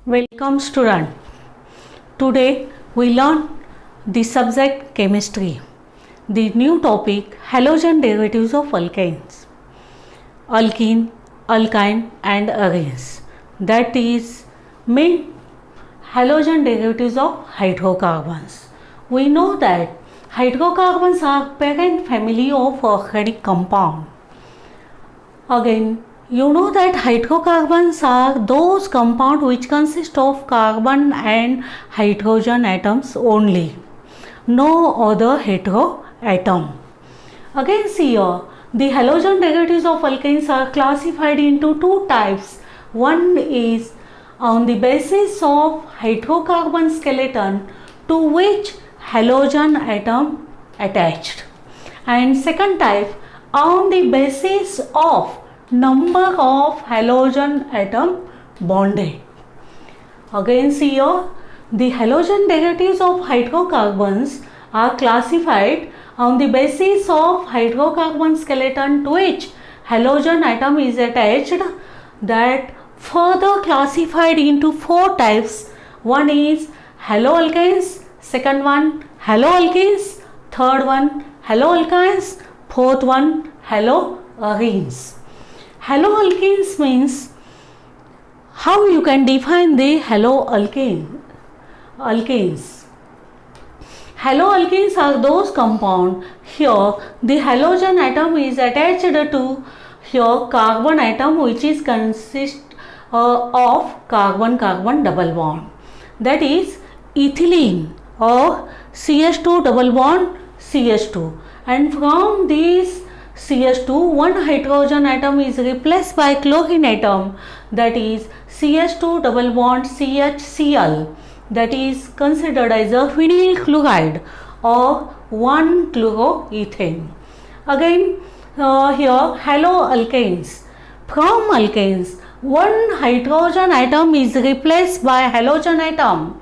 Welcome student. Today we learn the subject chemistry. The new topic halogen derivatives of alkanes. Alkene, alkyne and arenes. That is main halogen derivatives of hydrocarbons. We know that hydrocarbons are parent family of organic compound. Again, you know that hydrocarbons are those compounds which consist of carbon and hydrogen atoms only, no other hetero atom. Again, see here, the halogen derivatives of alkanes are classified into two types. One is on the basis of hydrocarbon skeleton to which halogen atom attached, and second type on the basis of number of halogen atom bonded. Again, see here, the halogen derivatives of hydrocarbons are classified on the basis of hydrocarbon skeleton to which halogen atom is attached, that further classified into four types. One is haloalkanes, second one haloalkenes, third one haloalkynes, fourth one haloarenes. Haloalkenes means how you can define the haloalkenes. Haloalkenes are those compounds here the halogen atom is attached to here carbon atom which is consist of carbon-carbon double bond, that is ethylene or CH2 double bond CH2, and from this CH2 one hydrogen atom is replaced by chlorine atom, that is CH2 double bond CHCl, that is considered as a phenyl chloride or 1-chloroethane. Again, here haloalkanes. From alkanes, one hydrogen atom is replaced by halogen atom,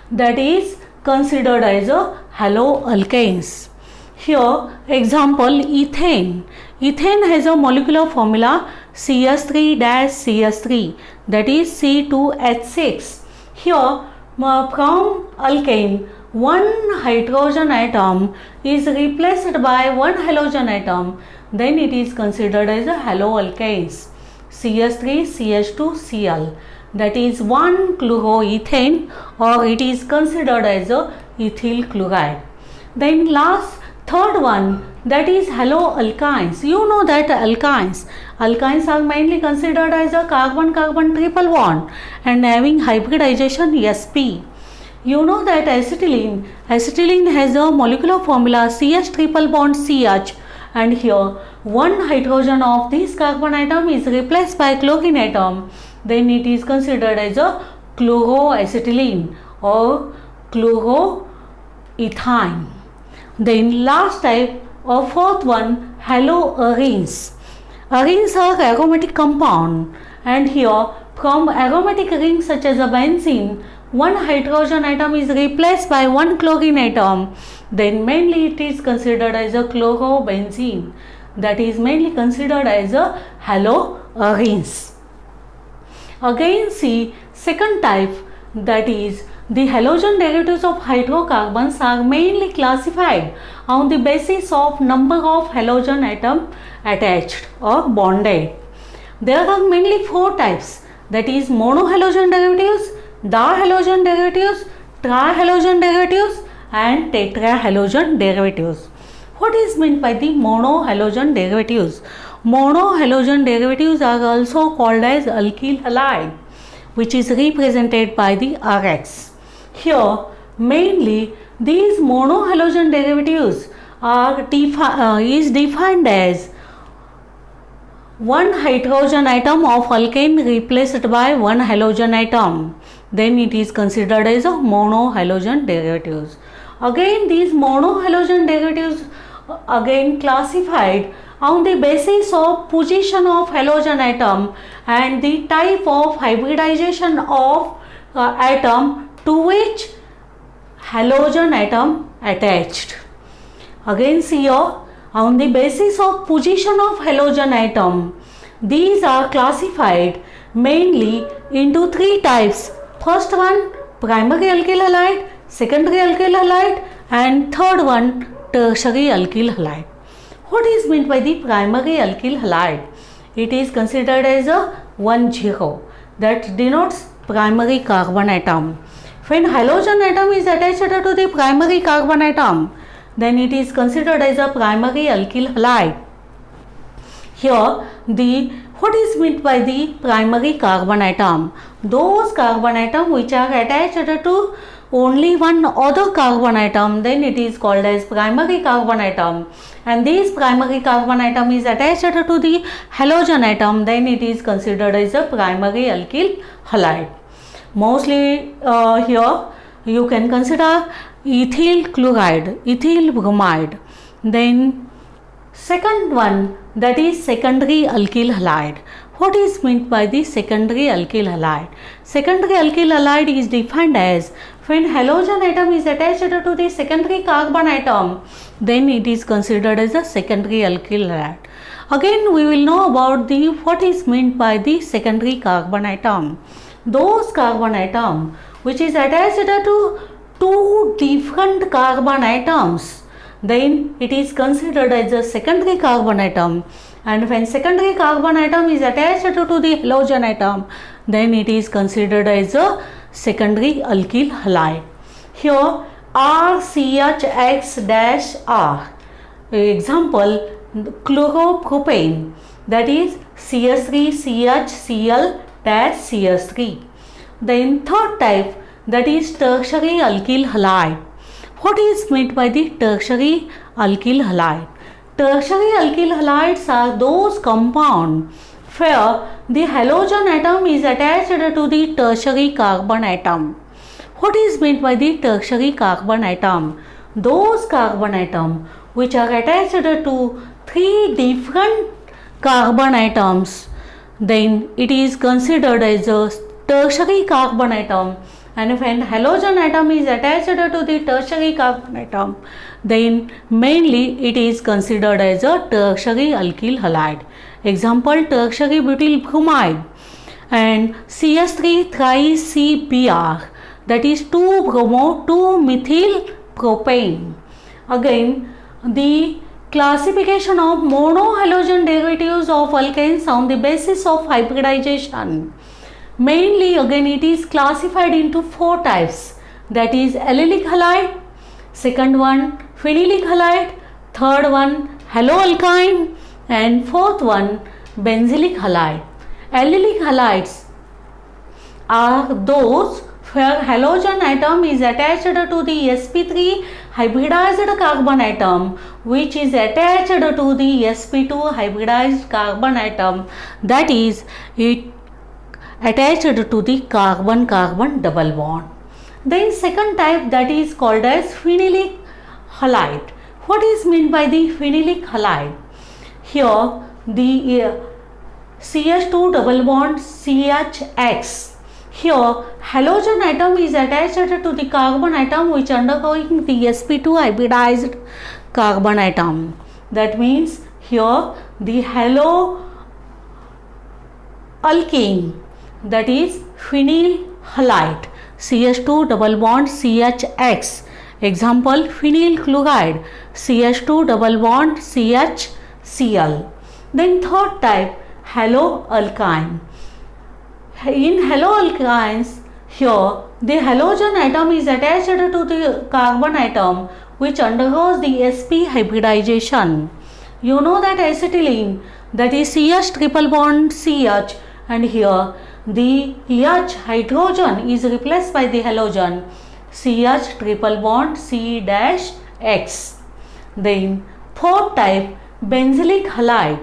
that is considered as a haloalkanes. Here, example ethane. Ethane has a molecular formula CH3-CH3, that is C2H6. Here, from alkane, one hydrogen atom is replaced by one halogen atom, then it is considered as a haloalkanes. CH3CH2Cl, that is 1-chloroethane, or it is considered as a ethyl chloride. Then last third one, that is haloalkynes. You know that alkynes are mainly considered as a carbon-carbon triple bond and having hybridization sp. You know that acetylene has a molecular formula CH triple bond CH, and here one hydrogen of this carbon atom is replaced by chlorine atom, then it is considered as a chloroacetylene or chloroethane. Then last type or fourth one, haloarenes. Arenes are aromatic compound, and here from aromatic rings such as a benzene, one hydrogen atom is replaced by one chlorine atom, then mainly it is considered as a chlorobenzene, that is mainly considered as a haloarenes. Again, see second type, that is the halogen derivatives of hydrocarbons are mainly classified on the basis of number of halogen atom attached or bonded. There are mainly four types, that is monohalogen derivatives, dihalogen derivatives, trihalogen derivatives and tetrahalogen derivatives. What is meant by the monohalogen derivatives? Monohalogen derivatives are also called as alkyl halide, which is represented by the Rx. Here, mainly these monohalogen derivatives is defined as one hydrogen atom of alkane replaced by one halogen atom, then it is considered as a monohalogen derivatives. Again, these monohalogen derivatives again classified on the basis of position of halogen atom and the type of hybridization of atom to which halogen atom attached. Again, see here, on the basis of position of halogen atom, these are classified mainly into three types. First one, primary alkyl halide, secondary alkyl halide, and third one, tertiary alkyl halide. What is meant by the primary alkyl halide? It is considered as a 1,0 that denotes primary carbon atom. When halogen atom is attached to the primary carbon atom, then it is considered as a primary alkyl halide. Here, what is meant by the primary carbon atom? Those carbon atom which are attached to only one other carbon atom, then it is called as primary carbon atom. And this primary carbon atom is attached to the halogen atom, then it is considered as a primary alkyl halide. Mostly here you can consider ethyl chloride, ethyl bromide. Then second one, that is secondary alkyl halide. What is meant by the secondary alkyl halide? Secondary alkyl halide is defined as when halogen atom is attached to the secondary carbon atom, then it is considered as a secondary alkyl halide. Again, we will know about the what is meant by the secondary carbon atom. Those carbon atom which is attached to two different carbon atoms, then it is considered as a secondary carbon atom. And when secondary carbon atom is attached to the halogen atom, then it is considered as a secondary alkyl halide. Here RCHX-R. Example, chloropropane, that is CH3CHCl-CH3. Then third type, that is tertiary alkyl halide. What is meant by the tertiary alkyl halide? Tertiary alkyl halides are those compounds where the halogen atom is attached to the tertiary carbon atom. What is meant by the tertiary carbon atom? Those carbon atom which are attached to three different carbon atoms, then it is considered as a tertiary carbon atom. And when halogen atom is attached to the tertiary carbon atom, then mainly it is considered as a tertiary alkyl halide. Example, tertiary butyl bromide and CH3-3CBr, that is 2-bromo-2-methyl propane. Again, the classification of monohalogen derivatives of alkanes on the basis of hybridization. Mainly, again, it is classified into four types, that is allylic halide, second one phenylic halide, third one haloalkyne, and fourth one benzylic halide. Allylic halides are those where halogen atom is attached to the sp3 hybridized carbon atom, which is attached to the sp2 hybridized carbon atom, that is it attached to the carbon-carbon double bond. Then second type, that is called as phenylic halide. What is meant by the phenylic halide? Here the CH2 double bond CHX. Here halogen atom is attached to the carbon atom which undergoing the sp2 hybridized carbon atom. That means here the haloalkane, that is phenyl halide, CH2 double bond CHX. Example, phenyl chloride, CH2 double bond CHCl. Then third type, haloalkyne. In haloalkynes, here the halogen atom is attached to the carbon atom which undergoes the sp hybridization. You know that acetylene, that is CH triple bond CH, and here the H hydrogen is replaced by the halogen CH triple bond C-X. Then fourth type, benzylic halide.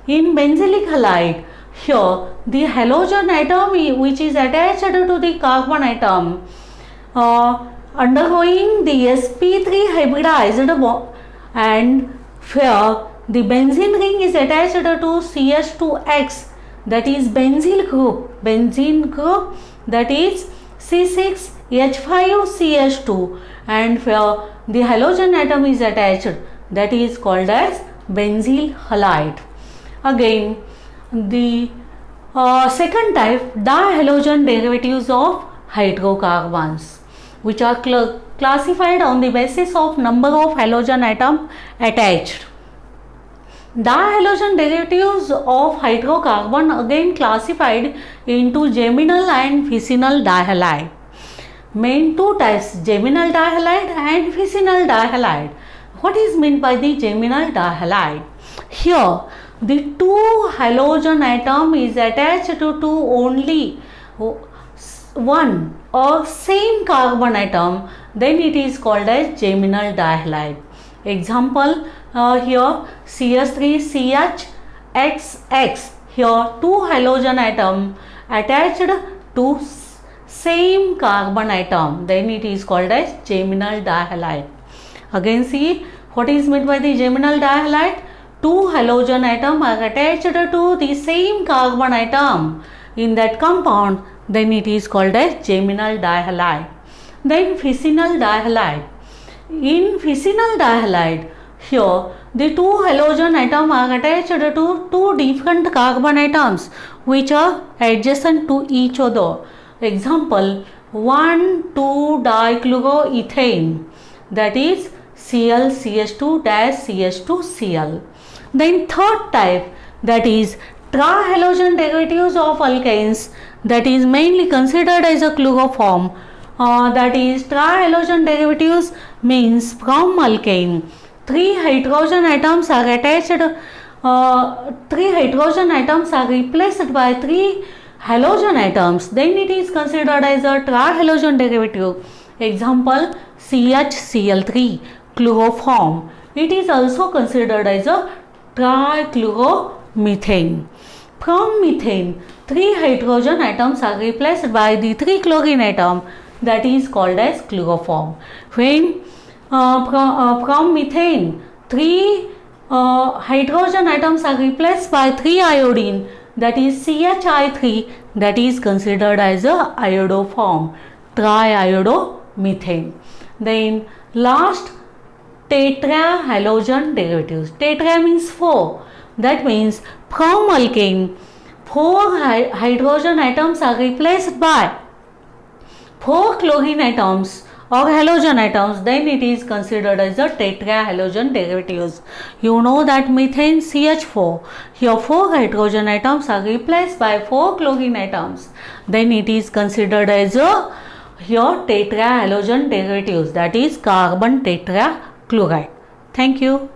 In benzylic halide, here the halogen atom which is attached to the carbon atom undergoing the sp3 hybridized bond, and where the benzene ring is attached to CH2X, that is benzene group, that is C6H5CH2, and where the halogen atom is attached, that is called as benzyl halide. Again, the second type, dihalogen derivatives of hydrocarbons, which are classified on the basis of number of halogen atom attached. Dihalogen derivatives of hydrocarbon again classified into geminal and fissional dihalide. Main two types, geminal dihalide and fissional dihalide. What is meant by the geminal dihalide? Here the two halogen atom is attached to only one or same carbon atom, then it is called as geminal dihalide. Example, here CH3CHXX, here two halogen atom attached to same carbon atom, then it is called as geminal dihalide. Again see what is meant by the geminal dihalide. Two halogen atom are attached to the same carbon atom in that compound, then it is called as geminal dihalide. Then fissional dihalide. In fissional dihalide, here the two halogen atoms are attached to two different carbon atoms which are adjacent to each other. Example, 1,2-dichloroethane, that is ClCH2-CH2Cl. Then third type, that is trihalogen derivatives of alkanes, that is mainly considered as a chloroform. That is trihalogen derivatives means from alkane three hydrogen atoms are attached, three hydrogen atoms are replaced by three halogen atoms, then it is considered as a trihalogen derivative. Example, CHCl3 chloroform. It is also considered as a trichloromethane. From methane, three hydrogen atoms are replaced by the three chlorine atom, that is called as chloroform. When from methane, three hydrogen atoms are replaced by three iodine, that is CHI3, that is considered as a iodoform, triiodomethane. Then last, tetrahalogen derivatives. Tetra means 4. That means from alkane, 4 hydrogen atoms are replaced by 4 chlorine atoms or halogen atoms, then it is considered as a tetrahalogen derivatives. You know that methane CH4, here 4 hydrogen atoms are replaced by 4 chlorine atoms, then it is considered as a here tetrahalogen derivatives, that is carbon tetrachloride. Thank you.